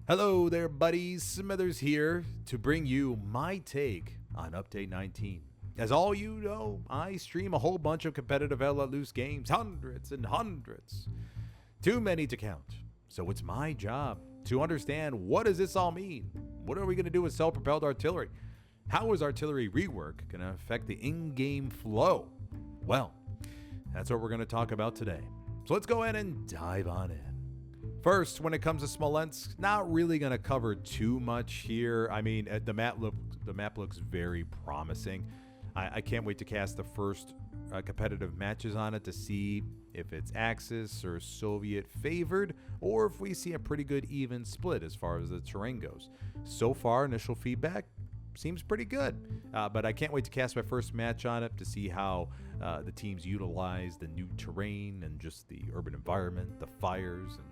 Hello there, buddies. Smithers here to bring you my take on Update 19. As all you know, I stream a whole bunch of competitive Hell Let Loose games, hundreds and hundreds. Too many to count. So it's my job to understand, what does this all mean? What are we going to do with self-propelled artillery? How is artillery rework going to affect the in-game flow? Well, that's what we're going to talk about today. So let's go ahead and dive on in. First, when it comes to Smolensk, not really going to cover too much here. I mean, the map looks very promising. I can't wait to cast the first competitive matches on it to see if it's Axis or Soviet favored, or if we see a pretty good even split as far as the terrain goes. So far, initial feedback seems pretty good, but I can't wait to cast my first match on it to see how the teams utilize the new terrain and just the urban environment, the fires, and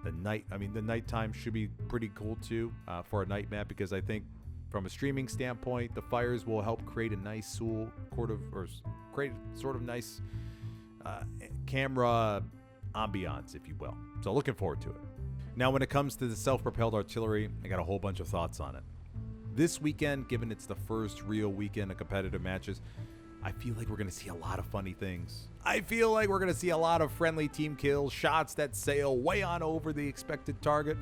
the night. I mean, the nighttime should be pretty cool too for a night map, because I think from a streaming standpoint, the fires will help create a nice create sort of nice camera ambiance, if you will. So looking forward to it. Now, when it comes to the self-propelled artillery, I got a whole bunch of thoughts on it. This weekend, given it's the first real weekend of competitive matches, I feel like we're going to see a lot of funny things. I feel like we're going to see a lot of friendly team kills, shots that sail way on over the expected target,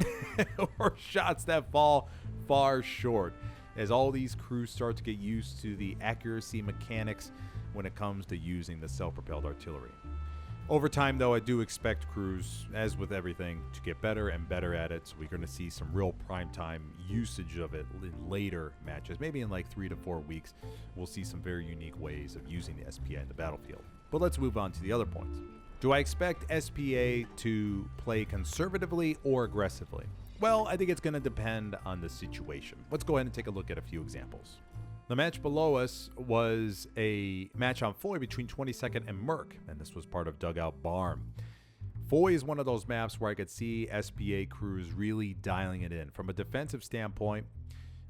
or shots that fall far short, as all these crews start to get used to the accuracy mechanics when it comes to using the self-propelled artillery. Over time, though, I do expect crews, as with everything, to get better and better at it, so we're going to see some real primetime usage of it in later matches. Maybe in like 3 to 4 weeks, we'll see some very unique ways of using the SPA in the battlefield. But let's move on to the other points. Do I expect SPA to play conservatively or aggressively? Well, I think it's going to depend on the situation. Let's go ahead and take a look at a few examples. The match below us was a match on Foy between 22nd and Merc, and this was part of Dugout Barn. Foy is one of those maps where I could see SPA crews really dialing it in. From a defensive standpoint,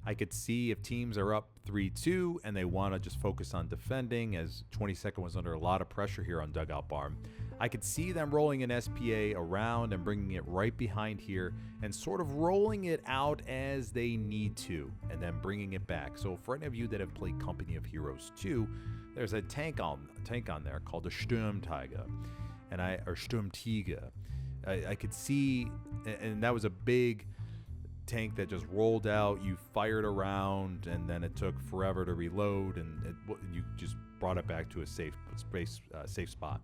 I could see if teams are up 3-2 and they want to just focus on defending, as 22nd was under a lot of pressure here on Dugout Barn. I could see them rolling an SPA around and bringing it right behind here and sort of rolling it out as they need to, and then bringing it back. So for any of you that have played Company of Heroes 2, there's a tank on there called the Sturmtiger, or Sturmtiger. I could see, and that was a big tank that just rolled out. You fired around, and then it took forever to reload, and you just brought it back to a safe spot.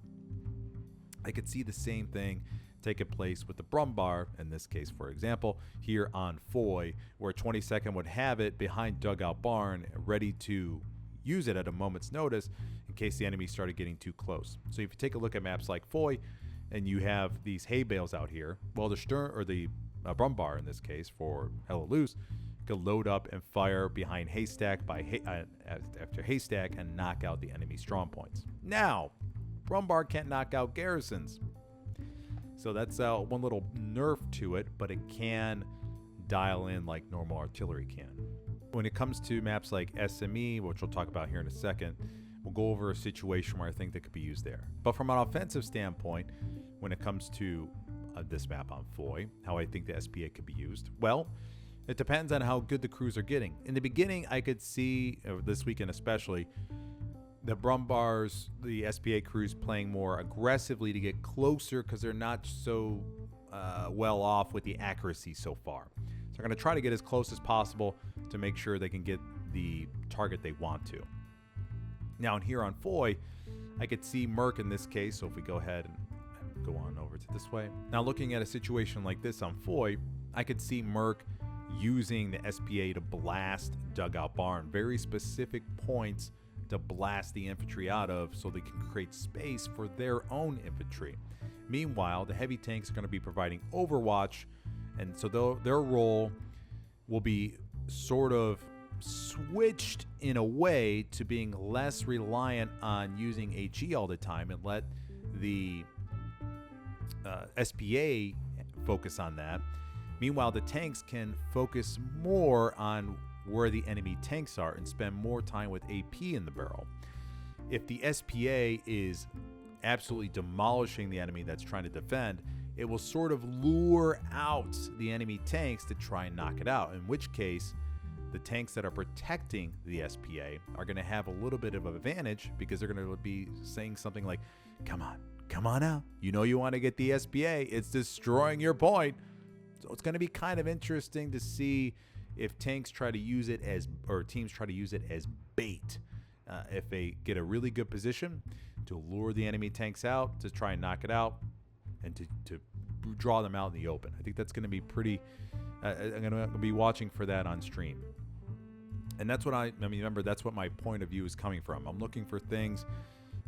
I could see the same thing taking place with the Brumbar, in this case, for example, here on Foy, where 22nd would have it behind Dugout Barn, ready to use it at a moment's notice in case the enemy started getting too close. So if you take a look at maps like Foy, and you have these hay bales out here, well, the Brumbar, in this case, for Hell Let Loose, could load up and fire behind haystack after haystack and knock out the enemy strong points. Now, Brumbar can't knock out garrisons, so that's one little nerf to it, but it can dial in like normal artillery can. When it comes to maps like SME, which we'll talk about here in a second, we'll go over a situation where I think that could be used there. But from an offensive standpoint, when it comes to this map on Foy, how I think the SPA could be used, well, it depends on how good the crews are getting. In the beginning, I could see, this weekend especially, the Brumbars, the SPA crews playing more aggressively to get closer, because they're not so well off with the accuracy so far. So they're going to try to get as close as possible to make sure they can get the target they want to. Now, in here on Foy, I could see Merc in this case, so if we go ahead and go on over to this way. Now, looking at a situation like this on Foy, I could see Merc using the SPA to blast Dugout Barn, very specific points to blast the infantry out of, so they can create space for their own infantry. Meanwhile, the heavy tanks are going to be providing overwatch, and so their role will be sort of switched in a way to being less reliant on using HE all the time, and let the SPA focus on that. Meanwhile, the tanks can focus more on where the enemy tanks are and spend more time with AP in the barrel. If the SPA is absolutely demolishing the enemy that's trying to defend, it will sort of lure out the enemy tanks to try and knock it out, in which case the tanks that are protecting the SPA are going to have a little bit of an advantage because they're going to be saying something like, come on out. You know you want to get the SPA. It's destroying your point. So it's going to be kind of interesting to see if tanks try to use it as, or teams try to use it as bait. If they get a really good position to lure the enemy tanks out, to try and knock it out, and to draw them out in the open. I think that's going to be pretty, I'm going to be watching for that on stream. And that's what remember, that's what my point of view is coming from. I'm looking for things,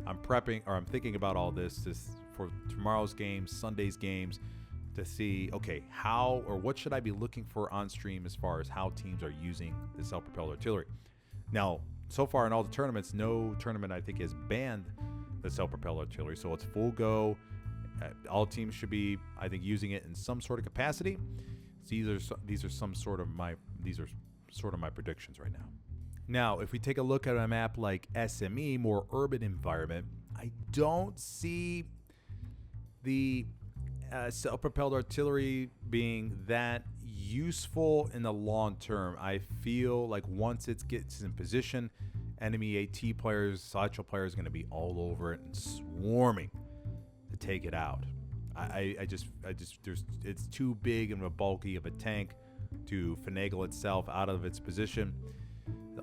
I'm prepping, or I'm thinking about all this for tomorrow's games, Sunday's games, to see, okay, how or what should I be looking for on stream as far as how teams are using the self-propelled artillery. Now, so far in all the tournaments, no tournament I think has banned the self-propelled artillery, so it's full go. All teams should be, I think, using it in some sort of capacity. So these are sort of my predictions right now. Now, if we take a look at a map like SME, more urban environment, I don't see the self-propelled artillery being that useful in the long term. I feel like once it gets in position, enemy AT players, satchel players, are going to be all over it and swarming to take it out. It's too big and bulky of a tank to finagle itself out of its position.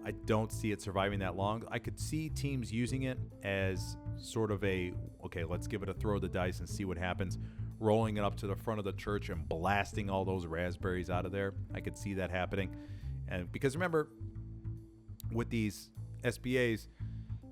I don't see it surviving that long. I could see teams using it as sort of okay, let's give it a throw of the dice and see what happens, rolling it up to the front of the church and blasting all those raspberries out of there. I could see that happening. And because remember, with these SPAs,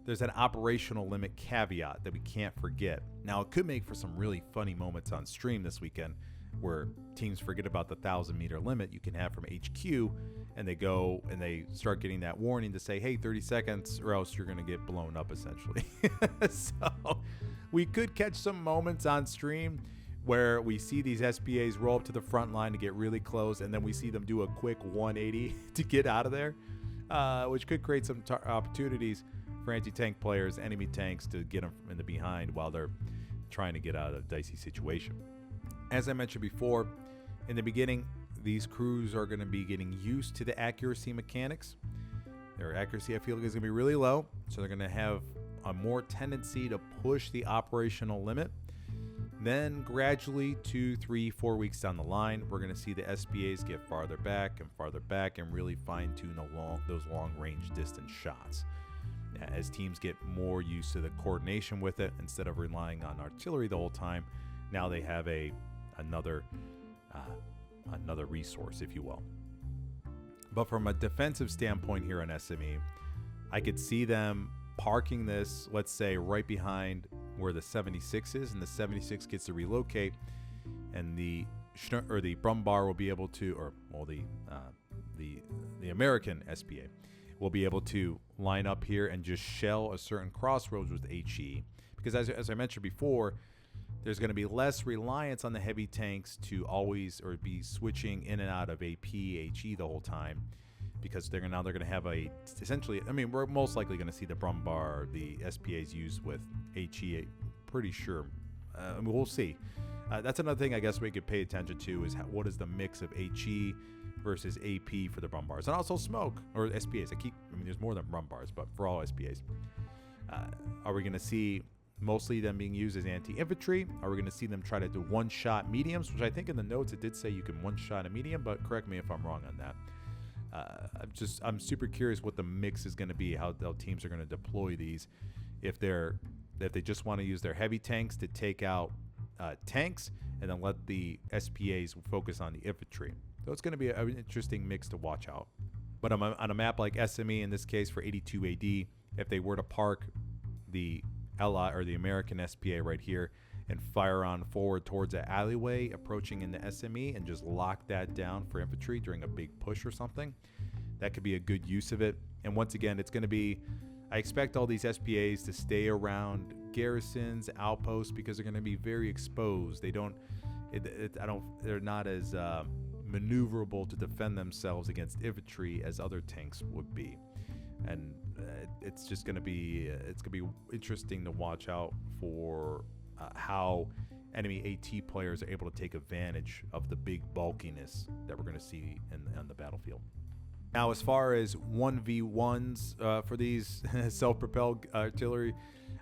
there's an operational limit caveat that we can't forget. Now, it could make for some really funny moments on stream this weekend where teams forget about the 1,000-meter limit you can have from HQ, and they go and they start getting that warning to say, hey, 30 seconds or else you're going to get blown up, essentially. So we could catch some moments on stream where we see these SPAs roll up to the front line to get really close, and then we see them do a quick 180 to get out of there, which could create some opportunities for anti-tank players, enemy tanks, to get them in the behind while they're trying to get out of a dicey situation. As I mentioned before, in the beginning, these crews are going to be getting used to the accuracy mechanics. Their accuracy, I feel like, is going to be really low, so they're going to have a more tendency to push the operational limit. Then gradually 2, 3, 4 weeks down the line, we're going to see the SPAs get farther back and really fine-tune those long-range distance shots. As teams get more used to the coordination with it, instead of relying on artillery the whole time, now they have another resource, if you will. But from a defensive standpoint here on SME, I could see them parking this, let's say, right behind where the 76 is, and the 76 gets to relocate, and the Brumbar will be able to, the American SPA will be able to line up here and just shell a certain crossroads with HE, because as I mentioned before, there's going to be less reliance on the heavy tanks to always or be switching in and out of AP, HE the whole time, because they're going to have we're most likely going to see the Brumbar, the SPAs used with HE, pretty sure. We'll see. That's another thing I guess we could pay attention to is what is the mix of HE versus AP for the Brumbars, and also smoke or SPAs. There's more than Brumbars, but for all SPAs, are we going to see mostly them being used as anti-infantry? Are we going to see them try to do one-shot mediums, which I think in the notes it did say you can one-shot a medium, but correct me if I'm wrong on that. I'm super curious what the mix is going to be, how teams are going to deploy these, if they just want to use their heavy tanks to take out tanks and then let the SPAs focus on the infantry. So it's going to be an interesting mix to watch out. But on a map like SME, in this case for 82 AD, if they were to park the Ally or the American SPA right here and fire on forward towards the alleyway approaching in the SME and just lock that down for infantry during a big push or something, that could be a good use of it. And once again, it's going to be, I expect all these SPAs to stay around garrisons, outposts, because they're going to be very exposed. They're not as maneuverable to defend themselves against infantry as other tanks would be. And it's just going to be interesting to watch out for how enemy AT players are able to take advantage of the big bulkiness that we're going to see on the battlefield. Now, as far as 1v1s for these self-propelled artillery,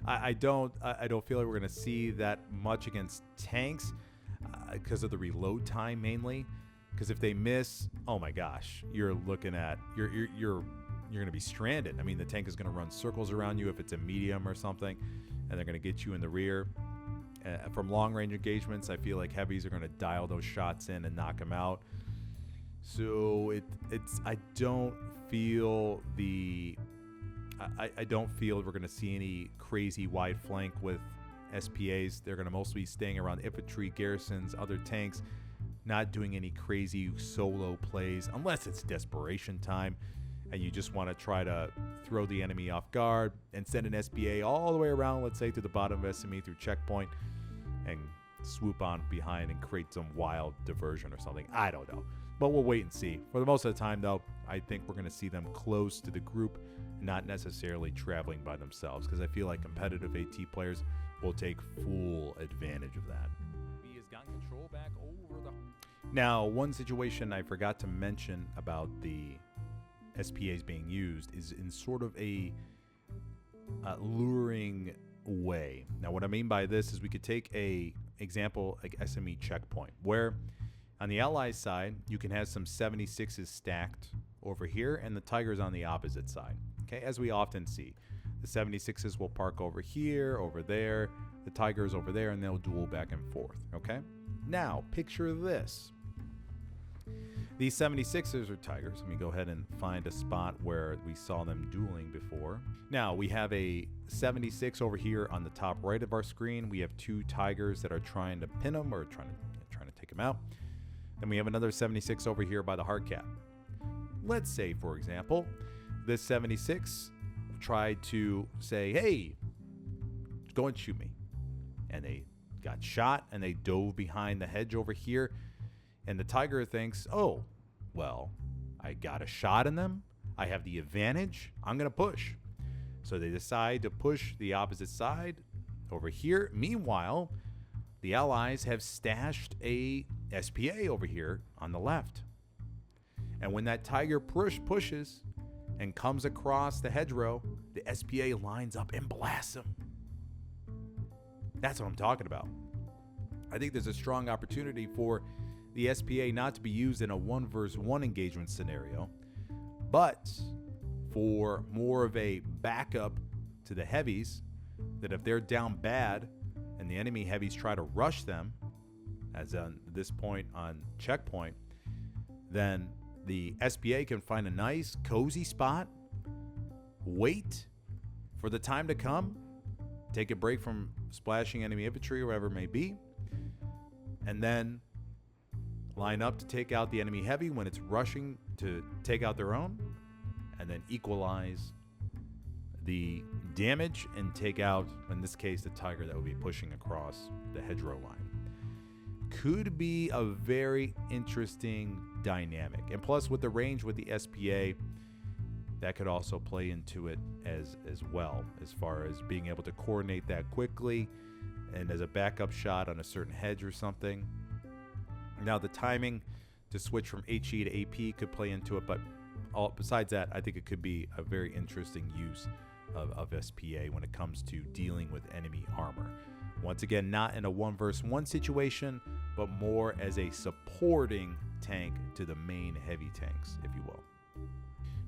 I don't feel like we're going to see that much against tanks because of the reload time mainly. Because if they miss, oh my gosh, you're looking at you're going to be stranded. I mean, the tank is going to run circles around you if it's a medium or something, and they're going to get you in the rear. From long-range engagements, I feel like heavies are going to dial those shots in and knock them out. So I don't feel we're going to see any crazy wide flank with SPAs. They're going to mostly be staying around infantry, garrisons, other tanks, not doing any crazy solo plays unless it's desperation time and you just want to try to throw the enemy off guard and send an SPA all the way around, let's say to the bottom of SME through checkpoint, and swoop on behind and create some wild diversion or something. I don't know. But we'll wait and see. For the most of the time, though, I think we're going to see them close to the group, not necessarily traveling by themselves, because I feel like competitive AT players will take full advantage of that. He has gotten control back over the... Now, one situation I forgot to mention about the SPAs being used is in sort of a luring way. Now, what I mean by this is we could take a example like SME checkpoint, where on the Allies side, you can have some 76s stacked over here and the Tigers on the opposite side. Okay, as we often see. The 76s will park over here, over there, the Tigers over there, and they'll duel back and forth. Okay? Now, picture this. These 76ers are Tigers. Let me go ahead and find a spot where we saw them dueling before. Now, we have a 76 over here on the top right of our screen. We have two Tigers that are trying to pin them or trying to take them out. Then we have another 76 over here by the hard cap. Let's say, for example, this 76 tried to say, hey, go and shoot me. And they got shot and they dove behind the hedge over here. And the Tiger thinks, oh, well, I got a shot in them. I have the advantage. I'm going to push. So they decide to push the opposite side over here. Meanwhile, the Allies have stashed a SPA over here on the left. And when that Tiger pushes and comes across the hedgerow, the SPA lines up and blasts him. That's what I'm talking about. I think there's a strong opportunity for the SPA not to be used in a 1-versus-1 engagement scenario, but for more of a backup to the heavies, that if they're down bad and the enemy heavies try to rush them, as on this point on checkpoint, then the SPA can find a nice cozy spot, wait for the time to come, take a break from splashing enemy infantry or whatever it may be, and then line up to take out the enemy heavy when it's rushing to take out their own, and then equalize the damage and take out, in this case, the Tiger that would be pushing across the hedgerow line. Could be a very interesting dynamic. And plus, with the range with the SPA, that could also play into it as well, as far as being able to coordinate that quickly and as a backup shot on a certain hedge or something. Now, the timing to switch from HE to AP could play into it, but besides that, I think it could be a very interesting use of SPA when it comes to dealing with enemy armor. Once again, not in a 1-versus-1 situation, but more as a supporting tank to the main heavy tanks, if you will.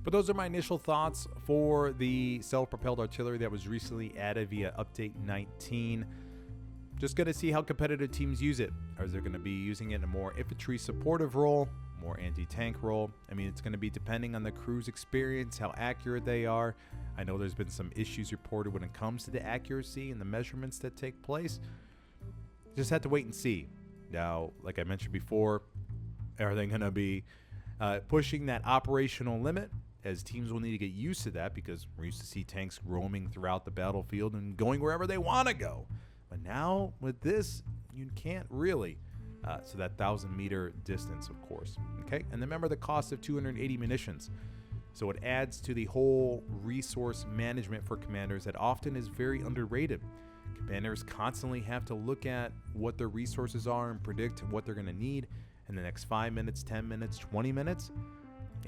But those are my initial thoughts for the self-propelled artillery that was recently added via Update 19. Just going to see how competitive teams use it. Are they going to be using it in a more infantry supportive role, more anti-tank role? I mean, it's going to be depending on the crew's experience, how accurate they are. I know there's been some issues reported when it comes to the accuracy and the measurements that take place. Just have to wait and see. Now, like I mentioned before, are they going to be pushing that operational limit? As teams will need to get used to that, because we're used to see tanks roaming throughout the battlefield and going wherever they want to go. But now with this, you can't really. So that 1,000-meter distance, of course. Okay, and remember the cost of 280 munitions. So it adds to the whole resource management for commanders that often is very underrated. Commanders constantly have to look at what their resources are and predict what they're going to need in the next 5 minutes, 10 minutes, 20 minutes.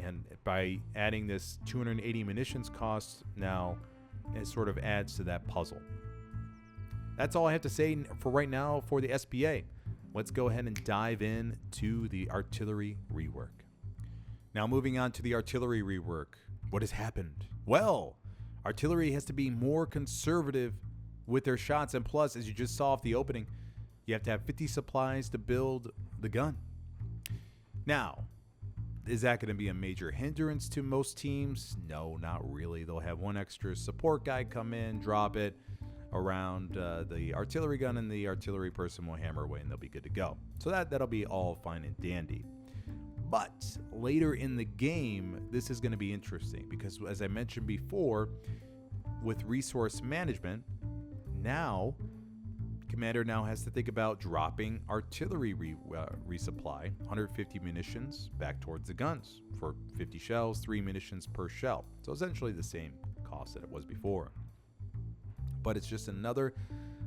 And by adding this 280 munitions cost now, it sort of adds to that puzzle. That's all I have to say for right now for the SPA. Let's go ahead and dive in to the artillery rework. Now moving on to the artillery rework. What has happened? Well, artillery has to be more conservative with their shots. And plus, as you just saw off the opening, you have to have 50 supplies to build the gun. Now, is that going to be a major hindrance to most teams? No, not really. They'll have one extra support guy come in, drop it around the artillery gun, and the artillery person will hammer away, and they'll be good to go. So that'll be all fine and dandy. But later in the game, this is going to be interesting because, as I mentioned before, with resource management, now Commander now has to think about dropping artillery resupply, 150 munitions back towards the guns for 50 shells, 3 munitions per shell. So essentially the same cost that it was before. But it's just another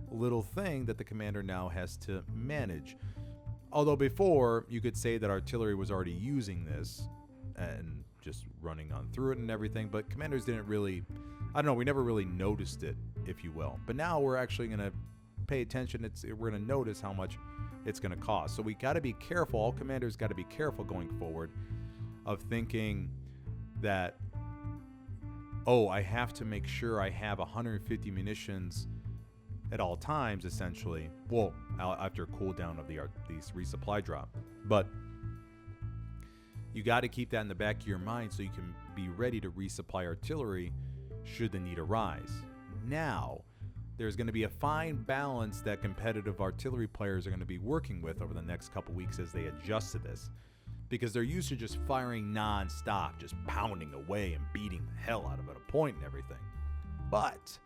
little thing that the Commander now has to manage. Although before, you could say that artillery was already using this and just running on through it and everything, but Commanders didn't really, we never really noticed it, if you will. But now we're actually going to pay attention. We're going to notice how much it's going to cost. So we got to be careful. All Commanders got to be careful going forward of thinking that, I have to make sure I have 150 munitions at all times, essentially. Well, after cooldown of these resupply drop. But you got to keep that in the back of your mind so you can be ready to resupply artillery should the need arise. Now, there's going to be a fine balance that competitive artillery players are going to be working with over the next couple weeks as they adjust to this, because they're used to just firing non-stop, just pounding away and beating the hell out of it, a point and everything. But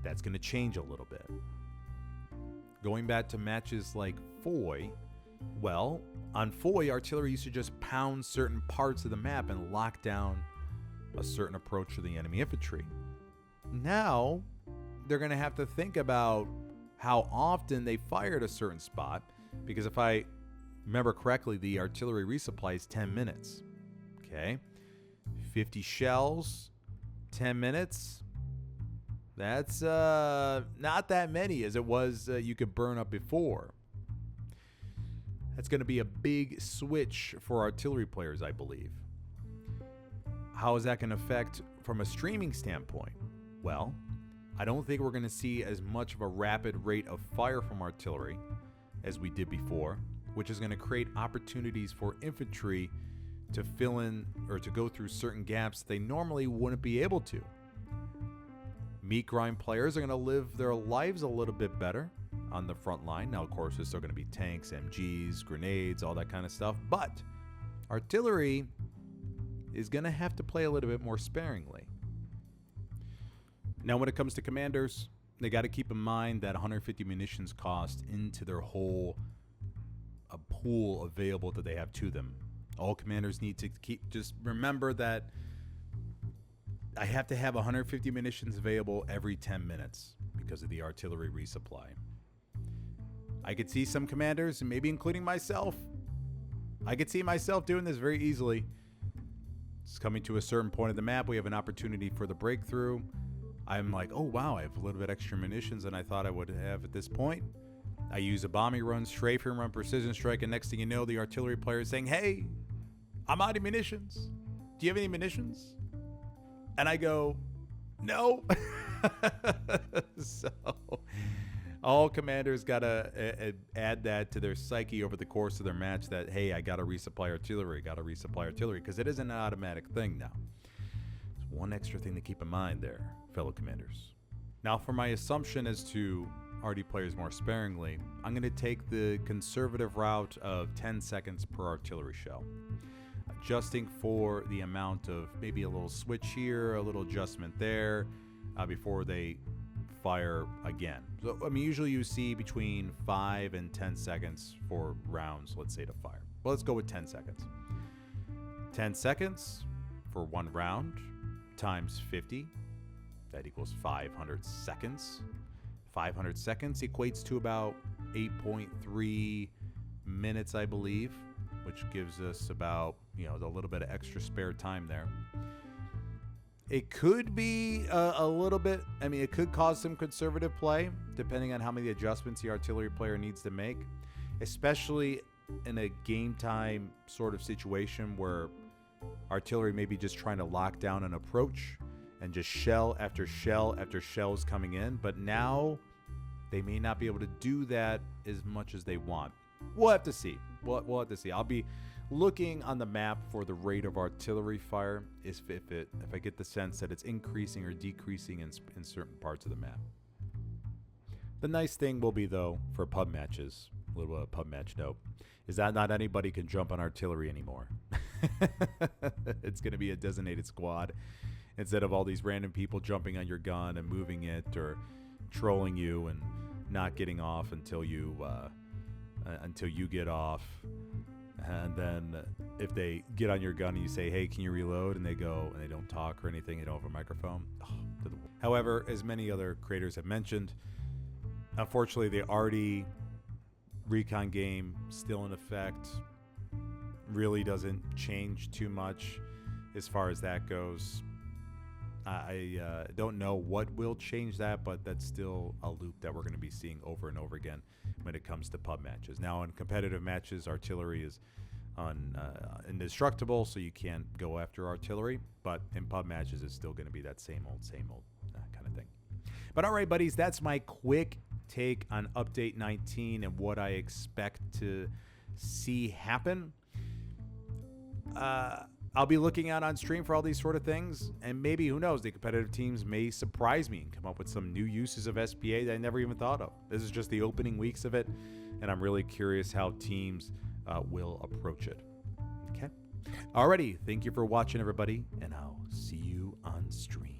that's going to change a little bit. Going back to matches like Foy, well, on Foy, artillery used to just pound certain parts of the map and lock down a certain approach to the enemy infantry. Now, they're going to have to think about how often they fired a certain spot, because if I remember correctly, the artillery resupply is 10 minutes. Okay. 50 shells, 10 minutes. That's not that many as it was you could burn up before. That's going to be a big switch for artillery players, I believe. How is that going to affect from a streaming standpoint? Well, I don't think we're going to see as much of a rapid rate of fire from artillery as we did before, which is going to create opportunities for infantry to fill in or to go through certain gaps they normally wouldn't be able to. Meat grind players are going to live their lives a little bit better on the front line. Now, of course, there's still going to be tanks, MGs, grenades, all that kind of stuff. But artillery is going to have to play a little bit more sparingly. Now, when it comes to commanders, they got to keep in mind that 150 munitions cost into their whole pool available that they have to them. All commanders need to just remember that I have to have 150 munitions available every 10 minutes because of the artillery resupply. I could see some commanders, and maybe including myself, I could see myself doing this very easily. It's coming to a certain point of the map. We have an opportunity for the breakthrough. I'm like, oh, wow, I have a little bit extra munitions than I thought I would have at this point. I use a bombing run, strafing run, precision strike, and next thing you know, the artillery player is saying, hey, I'm out of munitions. Do you have any munitions? And I go, no. So all commanders got to add that to their psyche over the course of their match that, hey, I got to resupply artillery, because it isn't an automatic thing now. It's one extra thing to keep in mind there, fellow commanders. Now, for my assumption as to RD players more sparingly, I'm going to take the conservative route of 10 seconds per artillery shell, adjusting for the amount of maybe a little switch here, a little adjustment there before they fire again. So, I mean, usually you see between 5 and 10 seconds for rounds, let's say, to fire. Well, let's go with 10 seconds. 10 seconds for one round times 50. That equals 500 seconds. 500 seconds equates to about 8.3 minutes, I believe, which gives us about, a little bit of extra spare time there. It could be a little bit, it could cause some conservative play, depending on how many adjustments the artillery player needs to make, especially in a game time sort of situation where artillery may be just trying to lock down an approach and just shell after shell after shell is coming in. But now they may not be able to do that as much as they want. We'll have to see. We'll have to see. I'll be looking on the map for the rate of artillery fire if I get the sense that it's increasing or decreasing in certain parts of the map. The nice thing will be, though, for pub matches, a little bit of pub match note, is that not anybody can jump on artillery anymore. It's going to be a designated squad instead of all these random people jumping on your gun and moving it or trolling you and not getting off until you get off. And then if they get on your gun and you say, hey, can you reload? And they go and they don't talk or anything. They don't have a microphone. However, as many other creators have mentioned, unfortunately, the arty recon game still in effect really doesn't change too much as far as that goes. I don't know what will change that, but that's still a loop that we're going to be seeing over and over again when it comes to pub matches. Now, in competitive matches, artillery is indestructible, so you can't go after artillery. But in pub matches, it's still going to be that same old kind of thing. But all right, buddies, that's my quick take on Update 19 and what I expect to see happen. I'll be looking out on stream for all these sort of things, and maybe, who knows, the competitive teams may surprise me and come up with some new uses of SPA that I never even thought of. This is just the opening weeks of it, and I'm really curious how teams will approach it. Okay? Alrighty, thank you for watching, everybody, and I'll see you on stream.